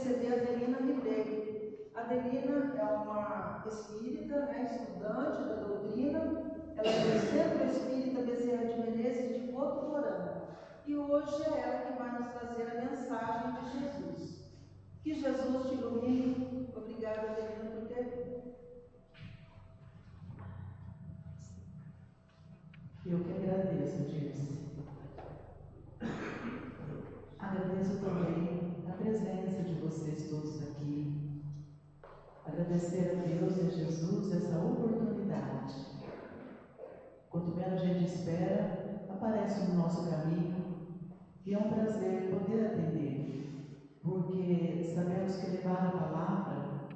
receber a Adelina Ribeiro. A Adelina é uma espírita, né, estudante da doutrina, ela é do Centro Espírita Bezerra de Menezes de Votuporanga. E hoje é ela que vai nos trazer a mensagem de Jesus. Que Jesus te ilumine. Obrigada, Adelina, por ter vindo. Eu que agradeço, Dirce. Agradeço também a presença de vocês todos aqui. Agradecer a Deus e a Jesus essa oportunidade. Quanto menos a gente espera, aparece no nosso caminho e é um prazer poder atender, porque sabemos que levar a palavra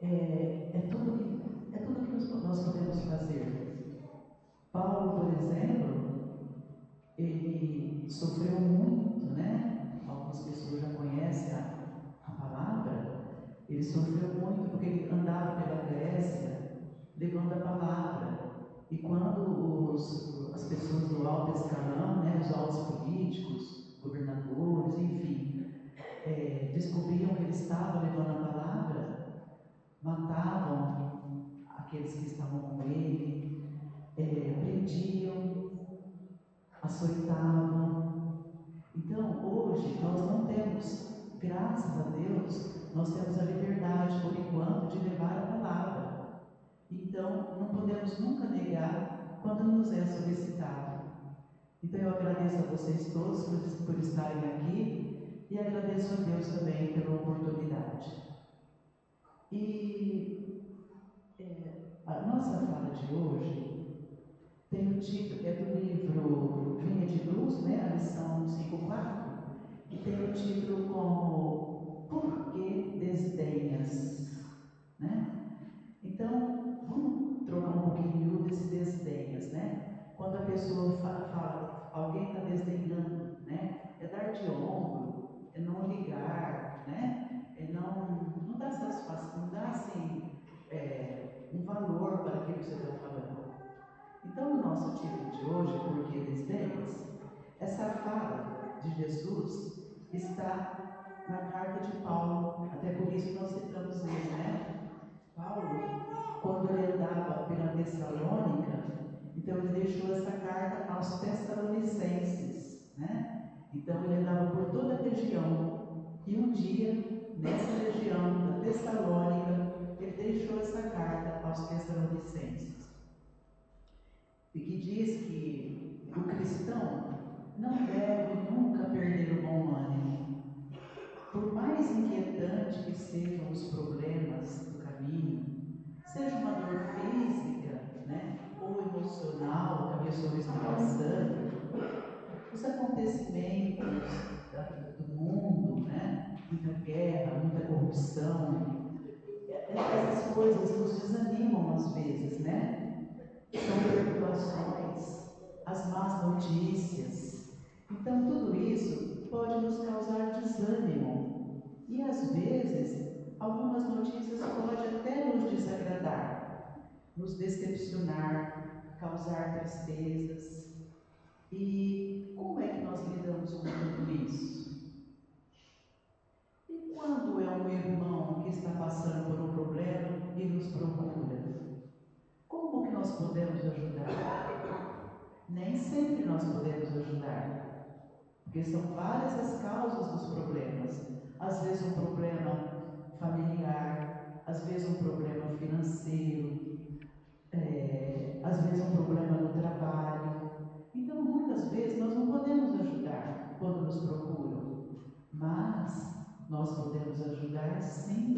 é tudo que nós podemos fazer. Paulo, por exemplo, ele sofreu muito, né? Algumas pessoas já conhecem a palavra. Ele sofreu muito porque ele andava pela Grécia levando a palavra. E quando as pessoas do alto escalão, né, os altos políticos, governadores, enfim, descobriam que ele estava levando a palavra, matavam aqueles que estavam com ele, prendiam, açoitavam. Então, hoje, nós não temos, graças a Deus, nós temos a liberdade, por enquanto, de levar a palavra. Então, não podemos nunca negar quando nos é solicitado. Então, eu agradeço a vocês todos por estarem aqui e agradeço a Deus também pela oportunidade. E a nossa fala de hoje tem o título, do livro Vinha de Luz, né, a lição 5.4, e tem o título como Por que desdenhas? Né? Então, vamos trocar um pouquinho desse desdenhas, né? Quando a pessoa fala alguém está desdenhando, né? É dar de ombro, é não ligar, né? É não dar satisfação, não dar assim, um valor para aquilo que você está falando. Então, o nosso título de hoje, Por que desdenhas? Essa fala de Jesus está na carta de Paulo, até por isso nós citamos ele, né? Paulo, quando ele andava pela Tessalônica, então ele deixou essa carta aos Tessalonicenses, né? Então ele andava por toda a região, e um dia, nessa região da Tessalônica, ele deixou essa carta aos Tessalonicenses, e que diz que o cristão não deve nunca perder o bom ânimo. Por mais inquietante que sejam os problemas do caminho, seja uma dor física, né, ou emocional que a pessoa está passando, os acontecimentos do mundo, né, muita guerra, muita corrupção, essas coisas nos desanimam às vezes, né? São preocupações, as más notícias. Então tudo isso pode nos causar desânimo. E às vezes, algumas notícias podem até nos desagradar, nos decepcionar, causar tristezas. E como é que nós lidamos com tudo isso? E quando é um irmão que está passando por um problema e nos procura, como que nós podemos ajudar? Nem sempre nós podemos ajudar, porque são várias as causas dos problemas. Às vezes um problema familiar, às vezes um problema financeiro, às vezes um problema no trabalho. Então, muitas vezes nós não podemos ajudar quando nos procuram, mas nós podemos ajudar sim,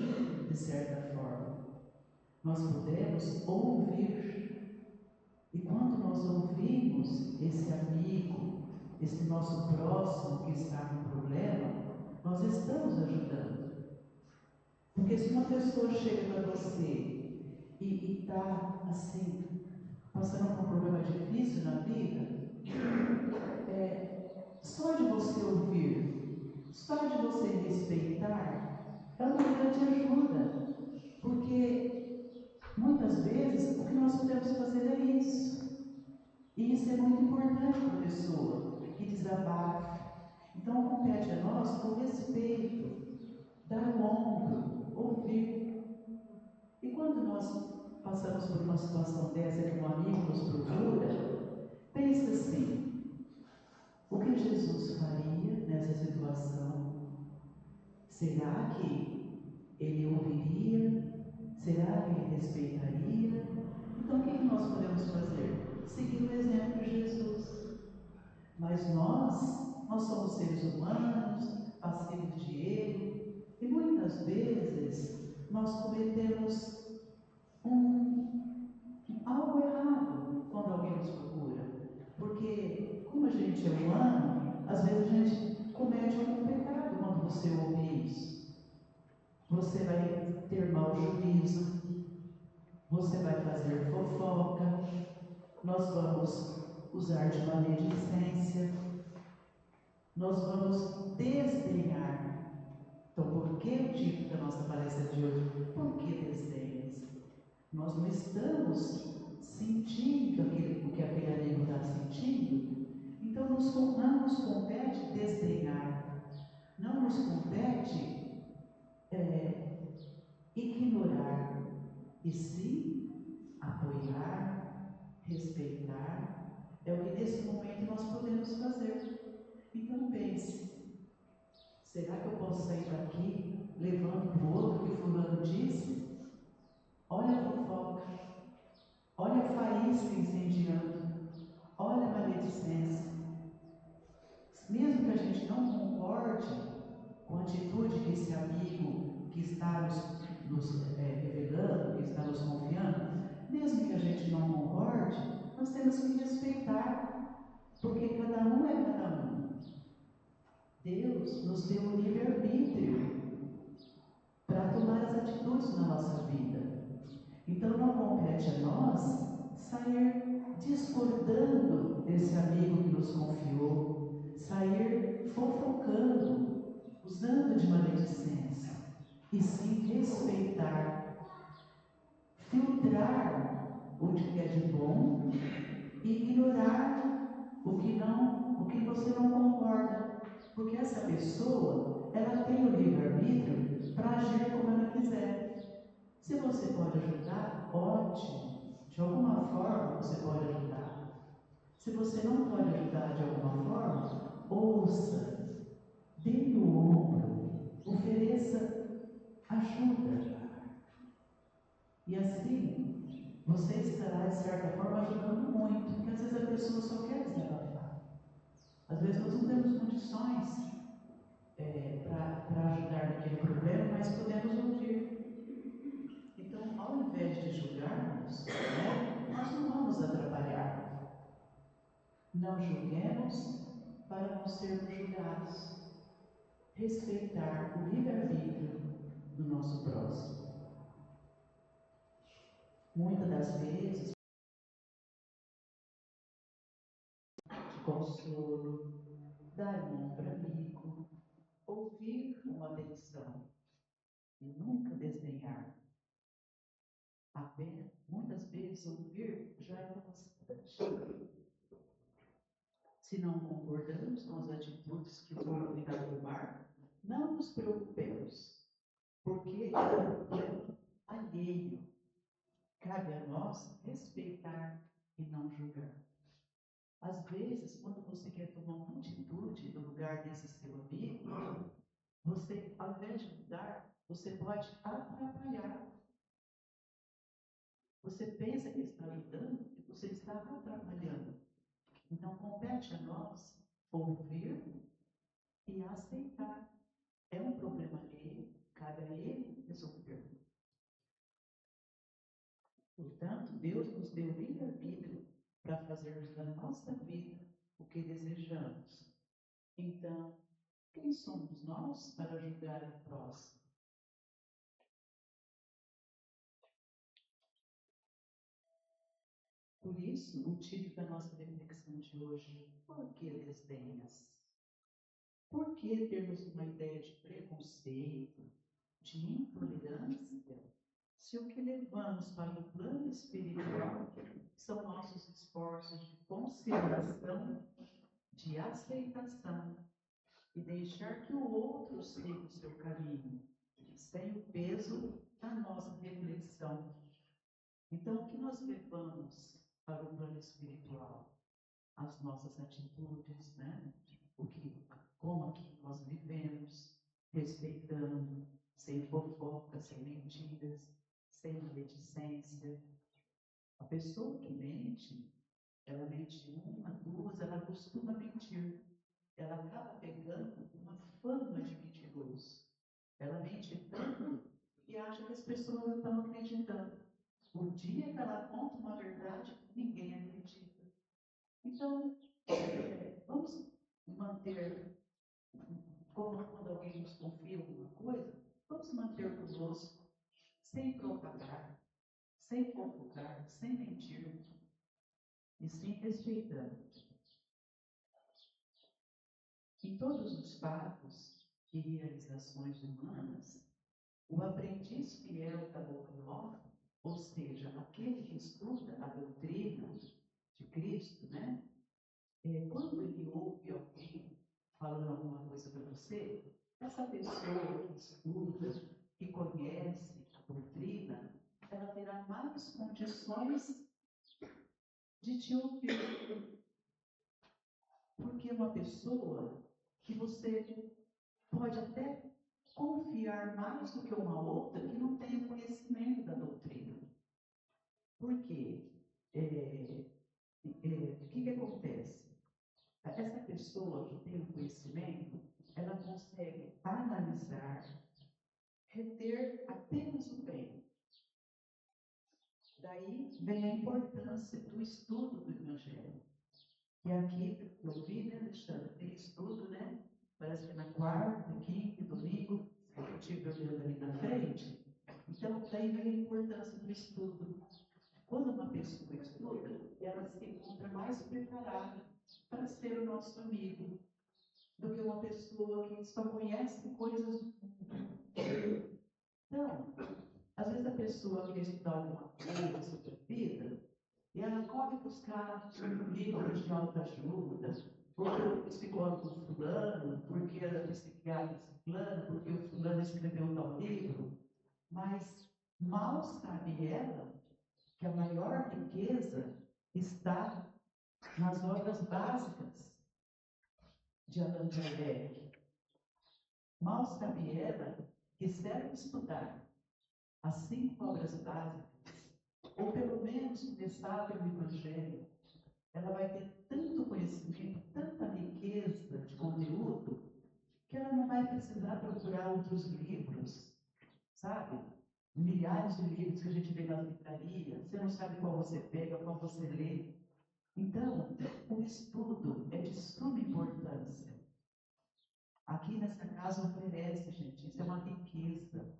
de certa forma. Nós podemos ouvir. E quando nós ouvimos esse amigo, esse nosso próximo que está com problema, nós estamos ajudando. Porque se uma pessoa chega para você e está assim, passando por um problema difícil na vida, só de você ouvir, só de você respeitar, é uma grande ajuda. Porque muitas vezes o que nós podemos fazer é isso. E isso é muito importante para a pessoa que desabafa. Então compete a nós o respeito, situação dessa que um amigo nos procura, pense assim: o que Jesus faria nessa situação? Será que ele ouviria? Será que ele respeitaria? Então, o que nós podemos fazer? Seguir o exemplo de Jesus. Mas nós somos seres humanos, passivos de erro, e muitas vezes nós cometemos algo errado quando alguém nos procura. Porque, como a gente é humano, às vezes a gente comete algum pecado quando você ouve isso. Você vai ter mau juízo, você vai fazer fofoca, nós vamos usar de maledicência, nós vamos desdenhar. Então, por que o título da nossa palestra de hoje? Por que desdenhas? Nós não estamos sentindo o que aquele amigo está sentindo, então não nos compete desdenhar, não nos compete ignorar, e sim apoiar, respeitar. É o que nesse momento nós podemos fazer. Então pense: será que eu posso sair daqui levando para o outro que fulano disse? Olha a fofoca, olha a faísca incendiando, olha a maledicência. Mesmo que a gente não concorde com a atitude que esse amigo que está nos revelando, que está nos confiando, mesmo que a gente não concorde, nós temos que respeitar, porque cada um é cada um. Deus nos deu o livre-arbítrio para tomar as atitudes na nossa vida. Então não compete a nós sair discordando desse amigo que nos confiou, sair fofocando, usando de maledicência, e sim respeitar, filtrar o que é de bom e ignorar o que você não concorda, porque essa pessoa, ela tem o livre-arbítrio para agir como ela quiser. Se você pode ajudar, ótimo, de alguma forma você pode ajudar. Se você não pode ajudar de alguma forma, ouça, dê o ombro, ofereça ajuda. E assim, você estará, de certa forma, ajudando muito, porque às vezes a pessoa só quer desabafar. Às vezes nós não temos condições para ajudar naquele problema, mas podemos ouvir. Então, ao invés de julgarmos, nós não vamos atrapalhar. Não julguemos para não sermos julgados. Respeitar o livre-arbítrio do nosso próximo. Muitas das vezes, de consolo, dar um ombro amigo, ouvir uma atenção e nunca desdenhar. Até, muitas vezes, ouvir já é bastante. Se não concordamos com as atitudes que o outro irá tomar, não nos preocupemos, porque é um problema alheio. Cabe a nós respeitar e não julgar. Às vezes, quando você quer tomar uma atitude no lugar desse seu amigo, você, ao invés de mudar, você pode atrapalhar. Você pensa que está ajudando e você está atrapalhando. Então, compete a nós ouvir e aceitar. É um problema dele, cabe a ele resolver. Portanto, Deus nos deu livre-arbítrio para fazermos da nossa vida o que desejamos. Então, quem somos nós para julgar o próximo? Por isso, o título da nossa reflexão de hoje: por que desdenhas? Por que termos uma ideia de preconceito, de intolerância, se o que levamos para o plano espiritual são nossos esforços de consideração, de aceitação e deixar que o outro siga o seu caminho, sem o peso da nossa reflexão? Então, o que nós levamos para o plano espiritual? As nossas atitudes, né? Como aqui nós vivemos, respeitando, sem fofoca, sem mentiras, sem maledicência. A pessoa que mente, ela mente uma, duas, ela costuma mentir. Ela acaba pegando uma fama de mentiroso. Ela mente tanto e acha que as pessoas estão acreditando. O dia que ela conta uma verdade, ninguém acredita. Então, vamos manter, como quando alguém nos confia alguma coisa, vamos manter conosco, sem propagar, sem fofocar, sem mentir, e sim respeitando. Em todos os fatos e realizações humanas, o aprendiz fiel da Logos, ou seja, aquele que estuda a doutrina de Cristo, né? Quando ele ouve alguém falando alguma coisa para você, essa pessoa que estuda, que conhece a doutrina, ela terá mais condições de te ouvir. Porque uma pessoa que você pode até confiar mais do que uma outra que não tem conhecimento da doutrina. Por quê? O que acontece? Essa pessoa que tem o conhecimento, ela consegue analisar, reter apenas o bem. Daí vem a importância do estudo do Evangelho. E aqui, eu vi, né, Alexandre, tem estudo, né? Parece que na quarta, quinta, domingo, eu estive olhando ali na frente. Então, daí vem a importância do estudo. Quando uma pessoa estuda, ela se encontra mais preparada para ser o nosso amigo do que uma pessoa que só conhece coisas do mundo. Então, às vezes a pessoa quer estudar alguma coisa sobre a vida e ela corre buscar um livro de autoajuda, porque o psicólogo fulano, porque a psiquiatra fulano, porque o fulano escreveu tal livro, mas mal sabe ela que a maior riqueza está nas obras básicas de Allan Kardec. Mal sabe ela que se ela estudar as 5 obras básicas, ou pelo menos começar pelo Evangelho, ela vai ter tanto conhecimento, tanta riqueza de conteúdo, que ela não vai precisar procurar outros livros, sabe? Milhares de livros que a gente vê nas livrarias, você não sabe qual você pega, qual você lê. Então, o estudo é de suma importância. Aqui nessa casa oferece, gente, isso é uma riqueza.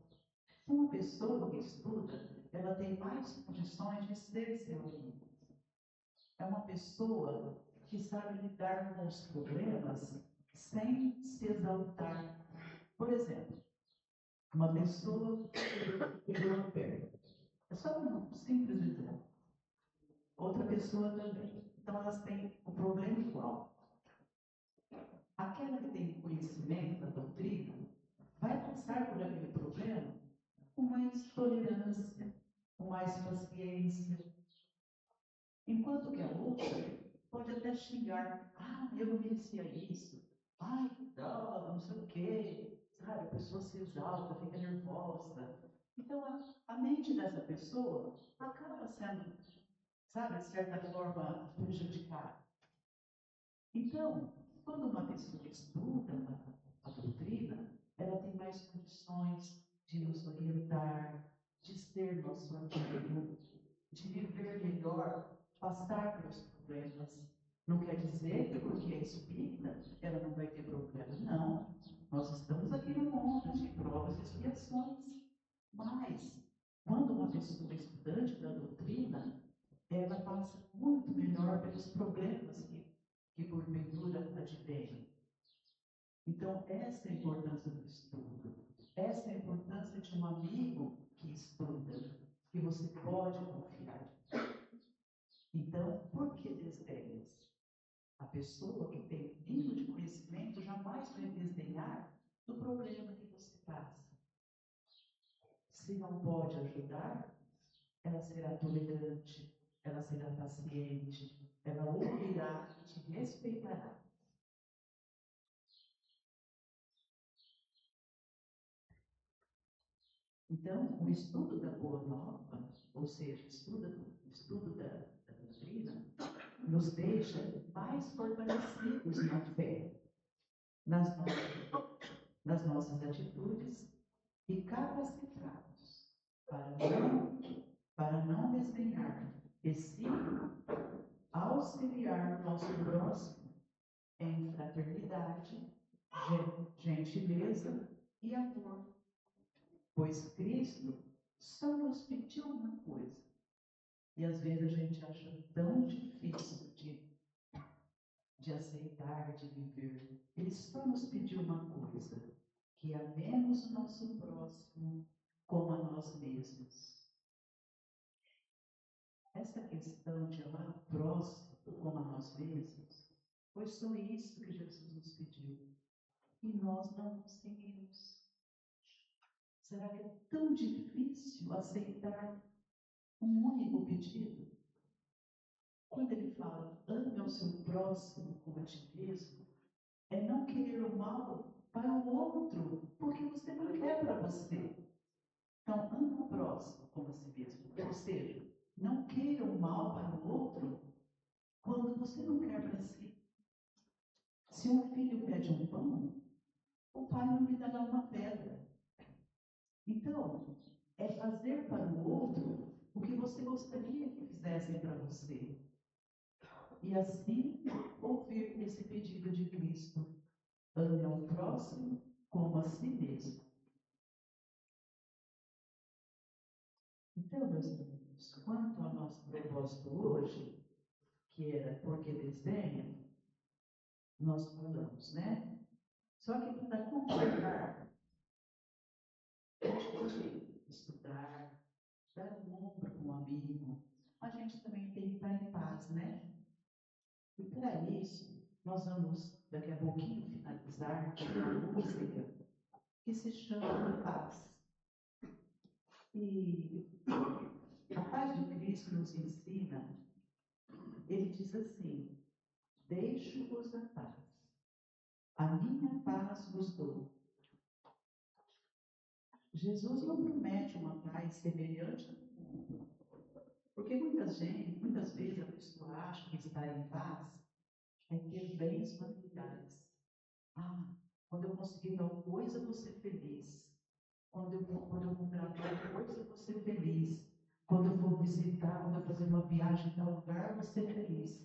Uma pessoa que estuda, ela tem mais condições de ser seu amigo. É uma pessoa que sabe lidar com os problemas sem se exaltar. Por exemplo, uma pessoa que pegou a perna. É só um simples exemplo. Outra pessoa também. Então, elas têm o problema igual. Aquela que tem conhecimento da doutrina vai passar por aquele problema com mais tolerância, com mais paciência. Enquanto que a outra pode até xingar. Ah, eu não merecia isso. Ai, que droga, não sei o quê. Sabe, a pessoa se exalta, fica nervosa. Então, a mente dessa pessoa acaba sendo, sabe, de certa forma, prejudicada. Então, quando uma pessoa estuda a doutrina, ela tem mais condições de nos orientar, de ser nosso amigo, de viver melhor, passar pelos problemas. Não quer dizer que porque é espírita, ela não vai ter problema. Não. Nós estamos aqui no mundo de provas e expiações. Mas, quando uma pessoa é estudante da doutrina, ela passa muito melhor pelos problemas que porventura advêm. Então, essa é a importância do estudo. Essa é a importância de um amigo que estuda, que você pode confiar. Então, por que desdenhas? A pessoa que tem o nível de conhecimento jamais vai desdenhar do problema que você passa. Se não pode ajudar, ela será tolerante, ela será paciente, ela ouvirá e te respeitará. Então, o estudo da Boa Nova, ou seja, o estudo da doutrina, nos deixa mais fortalecidos na fé, nas nossas atitudes e capacitados para não desdenhar e sim auxiliar o nosso próximo em fraternidade, gentileza e amor. Pois Cristo só nos pediu uma coisa. E às vezes a gente acha tão difícil de aceitar, de viver. Ele só nos pediu uma coisa: que amemos o nosso próximo como a nós mesmos. Essa questão de amar o próximo como a nós mesmos, foi só isso que Jesus nos pediu. E nós não conseguimos. Será que é tão difícil aceitar um único pedido? Quando ele fala, ame ao seu próximo como a ti mesmo, é não querer o mal para o outro, porque você não quer para você. Então, ame o próximo como a si mesmo. Ou seja, não queira o mal para o outro quando você não quer para si. Se um filho pede um pão, o pai não lhe dará uma pedra. Então, é fazer para o outro o que você gostaria que fizessem para você. E assim, ouvir esse pedido de Cristo: ame ao próximo como a si mesmo. Então, meus amigos, quanto ao nosso propósito hoje, que era porque desdenha, nós falamos, né? Só que para completar, a gente pode estudar, dar um ombro para um amigo, a gente também tem que estar em paz, né? E para isso, nós vamos, daqui a pouquinho, finalizar com uma música que se chama Paz. E a paz de Cristo nos ensina, ele diz assim: deixo-vos a paz, a minha paz vos dou. Jesus não promete uma paz semelhante ao mundo, porque muitas vezes a pessoa acha que estar em paz é ter bens materiais. Ah, quando eu conseguir tal coisa, eu vou ser feliz. Quando eu comprar tal coisa, eu vou ser feliz. Quando eu for visitar, quando eu fazer uma viagem em tal lugar, eu vou ser feliz.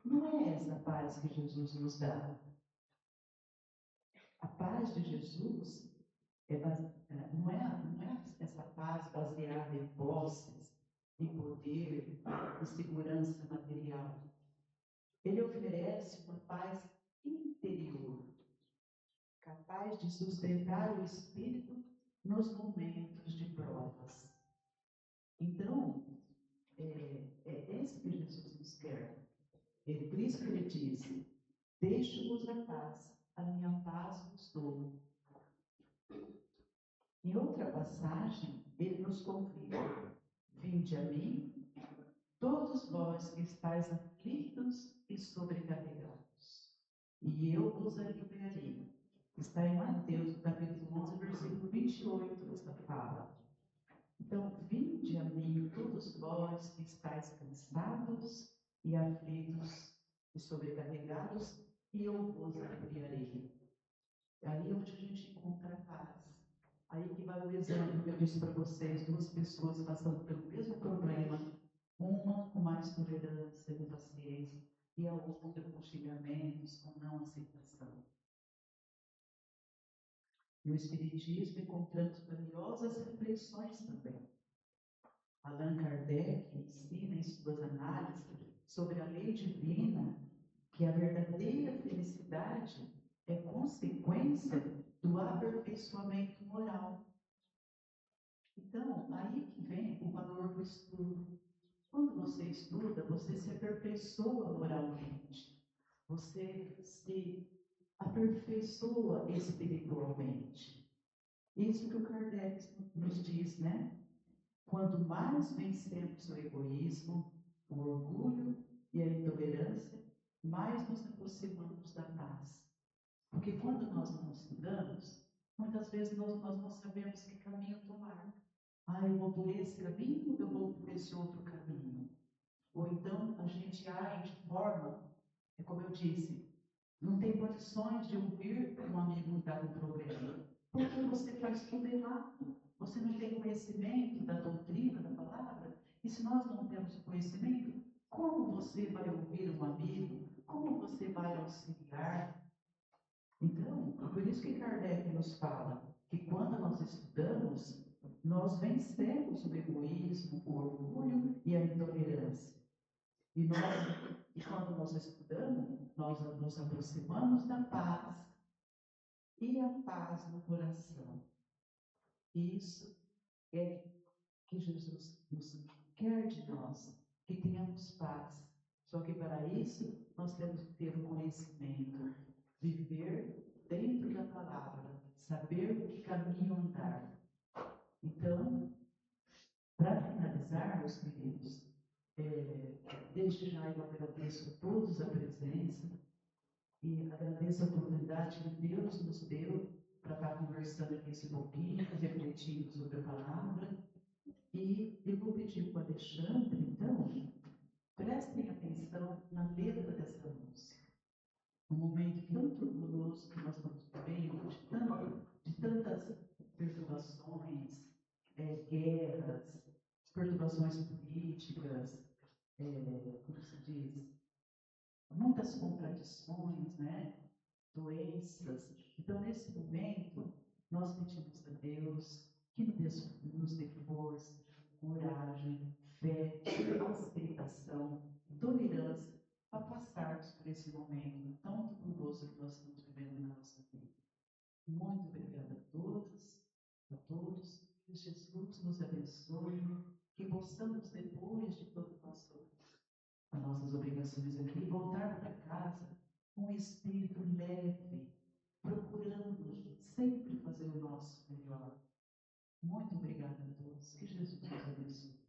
Não é essa paz que Jesus nos dá. A paz de Jesus não é essa paz baseada em posses, em poder, em segurança material. Ele oferece uma paz interior, capaz de sustentar o espírito nos momentos de provas. Então, é esse que Jesus nos quer. Por isso que ele disse: deixo-vos a paz, a minha paz vos dou. Em outra passagem, ele nos convida: vinde a mim, todos vós que estáis aflitos e sobrecarregados, e eu vos aliviarei. Está em Mateus, capítulo 11, versículo 28, esta fala. Então, vinde a mim, todos vós que estáis cansados e aflitos e sobrecarregados, e eu vos aliviarei. Aí é onde a gente encontra a paz. Aí que vai o exemplo que eu disse para vocês: duas pessoas passando pelo mesmo problema, uma com mais tolerância e paciência, e a outra com xingamentos, com não aceitação. No Espiritismo encontramos valiosas reflexões também. Allan Kardec ensina em suas análises sobre a lei divina que a verdadeira felicidade é consequência do aperfeiçoamento moral. Então, aí que vem o valor do estudo. Quando você estuda, você se aperfeiçoa moralmente. Você se aperfeiçoa espiritualmente. Isso que o Kardec nos diz, né? Quanto mais vencemos o egoísmo, o orgulho e a intolerância, mais nos aproximamos da paz. Porque quando nós não estudamos, muitas vezes nós não sabemos que caminho tomar. Eu vou por esse caminho, eu vou por esse outro caminho. Ou então a gente age de forma, como eu disse, não tem condições de ouvir um amigo que está com problema. Porque você faz tudo errado. Você não tem conhecimento da doutrina, da palavra. E se nós não temos conhecimento, como você vai ouvir um amigo? Como você vai auxiliar? Então, por isso que Kardec nos fala que quando nós estudamos, nós vencemos o egoísmo, o orgulho e a intolerância. E quando nós estudamos, nós nos aproximamos da paz e a paz no coração. Isso é que Jesus nos quer de nós, que tenhamos paz. Só que para isso nós temos que ter o conhecimento, viver dentro da palavra, saber o que caminho andar. Então, para finalizar, meus queridos, desde já eu agradeço a todos a presença e agradeço a oportunidade que Deus nos deu para estar conversando aqui esse pouquinho, refletindo sobre a palavra. E eu vou pedir para o Alexandre, então, prestem atenção na letra dessa música. Um momento tão tortuoso que nós estamos vivendo, de tantas perturbações, guerras, perturbações políticas, como se diz, muitas contradições, né? Doenças. Então, nesse momento, nós pedimos a Deus que nos dê força, coragem, fé, aceitação, tolerância, para passarmos por esse momento tão doloroso que nós estamos vivendo na nossa vida. Muito obrigada a todos, que Jesus nos abençoe, que possamos, depois de todo as nossas obrigações aqui, voltar para casa com um espírito leve, procurando sempre fazer o nosso melhor. Muito obrigada a todos. Que Jesus nos abençoe.